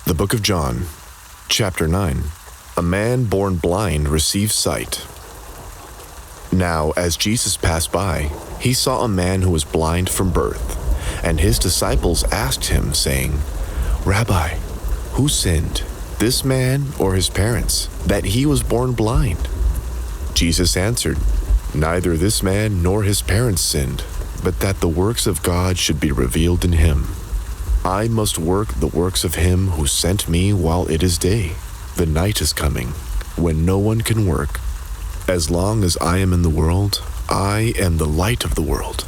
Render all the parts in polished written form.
The book of John, chapter 9. A man born blind receives sight. Now, as Jesus passed by, he saw a man who was blind from birth, and his disciples asked him, saying, "Rabbi, who sinned, this man or his parents, that he was born blind?" Jesus answered, "Neither this man nor his parents sinned, but that the works of God should be revealed in him. I must work the works of him who sent me while it is day. The night is coming, when no one can work. As long as I am in the world, I am the light of the world."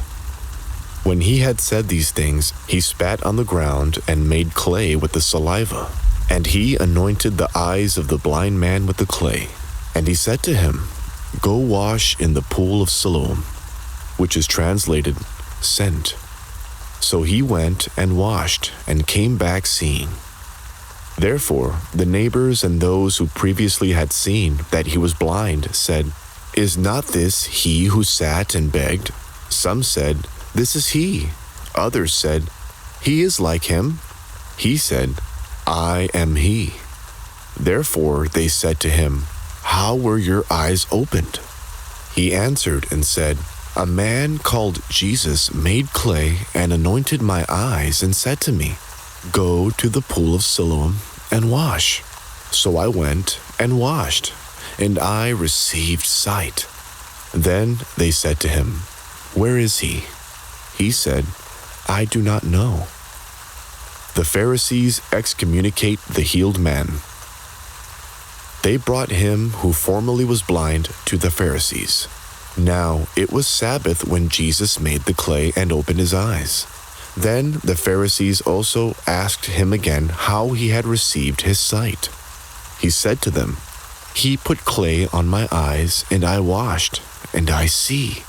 When he had said these things, he spat on the ground and made clay with the saliva. And he anointed the eyes of the blind man with the clay. And he said to him, "Go wash in the pool of Siloam," which is translated, sent. So he went and washed and came back seeing. Therefore, the neighbors and those who previously had seen that he was blind said, "Is not this he who sat and begged?" Some said, "This is he." Others said, "He is like him." He said, "I am he." Therefore they said to him, "How were your eyes opened?" He answered and said, "A man called Jesus made clay and anointed my eyes and said to me, 'Go to the pool of Siloam and wash.' So I went and washed, and I received sight." Then they said to him, "Where is he?" He said, "I do not know." The Pharisees excommunicate the healed man. They brought him who formerly was blind to the Pharisees. Now it was Sabbath when Jesus made the clay and opened his eyes. Then the Pharisees also asked him again how he had received his sight. He said to them, "He put clay on my eyes, and I washed, and I see."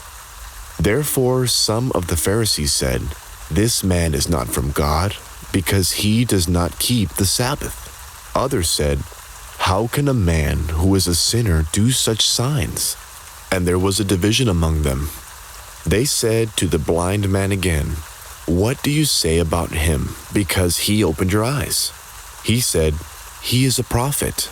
Therefore some of the Pharisees said, "This man is not from God, because he does not keep the Sabbath." Others said, "How can a man who is a sinner do such signs?" And there was a division among them. They said to the blind man again, "What do you say about him, because he opened your eyes?" He said, "He is a prophet."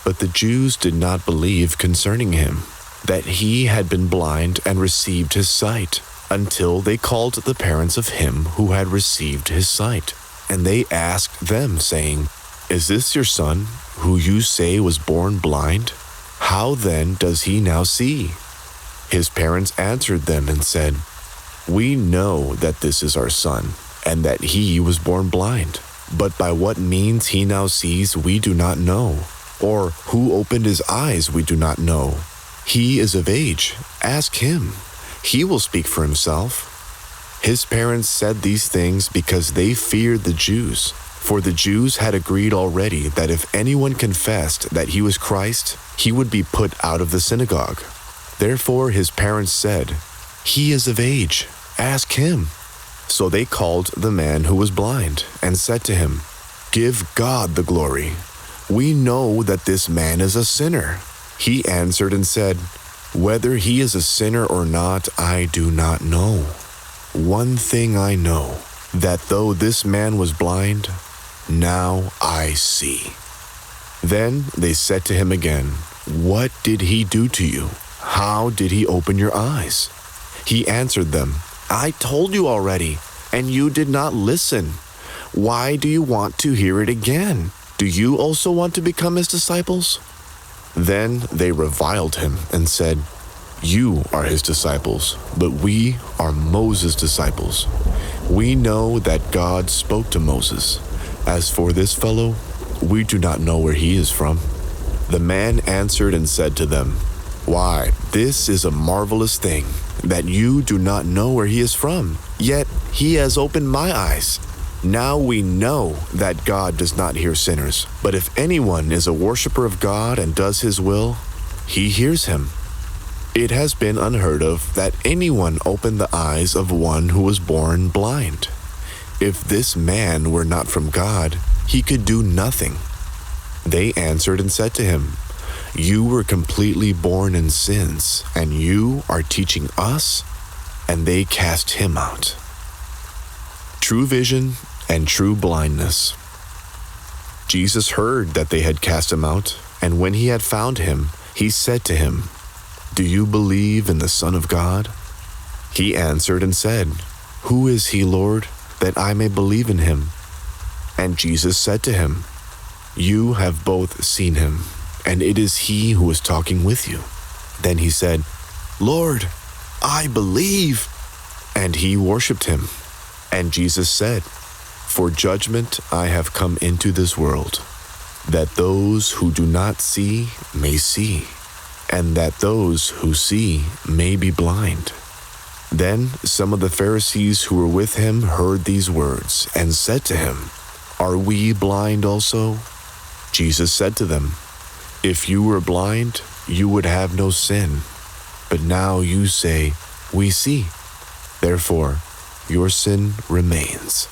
But the Jews did not believe concerning him, that he had been blind and received his sight, until they called the parents of him who had received his sight. And they asked them, saying, "Is this your son, who you say was born blind? How then does he now see?" His parents answered them and said, "We know that this is our son, and that he was born blind. But by what means he now sees we do not know, or who opened his eyes we do not know. He is of age. Ask him. He will speak for himself." His parents said these things because they feared the Jews, for the Jews had agreed already that if anyone confessed that he was Christ, he would be put out of the synagogue. Therefore his parents said, "He is of age. Ask him." So they called the man who was blind and said to him, "Give God the glory. We know that this man is a sinner." He answered and said, "Whether he is a sinner or not, I do not know. One thing I know, that though this man was blind, now I see." Then they said to him again, "What did he do to you? How did he open your eyes?" He answered them, "I told you already, and you did not listen. Why do you want to hear it again? Do you also want to become his disciples?" Then they reviled him and said, "You are his disciples, but we are Moses' disciples. We know that God spoke to Moses. As for this fellow, we do not know where he is from." The man answered and said to them, "Why, this is a marvelous thing, that you do not know where he is from. Yet he has opened my eyes. Now we know that God does not hear sinners, but if anyone is a worshiper of God and does his will, he hears him. It has been unheard of that anyone opened the eyes of one who was born blind. If this man were not from God, he could do nothing." They answered and said to him, "You were completely born in sins, and you are teaching us?" And they cast him out. True vision and true blindness. Jesus heard that they had cast him out, and when he had found him, he said to him, "Do you believe in the Son of God?" He answered and said, "Who is he, Lord, that I may believe in him?" And Jesus said to him, "You have both seen him, and it is he who is talking with you." Then he said, "Lord, I believe." And he worshipped him. And Jesus said, "For judgment I have come into this world, that those who do not see may see, and that those who see may be blind." Then some of the Pharisees who were with him heard these words and said to him, "Are we blind also?" Jesus said to them, "If you were blind, you would have no sin. But now you say, 'We see.' Therefore, your sin remains."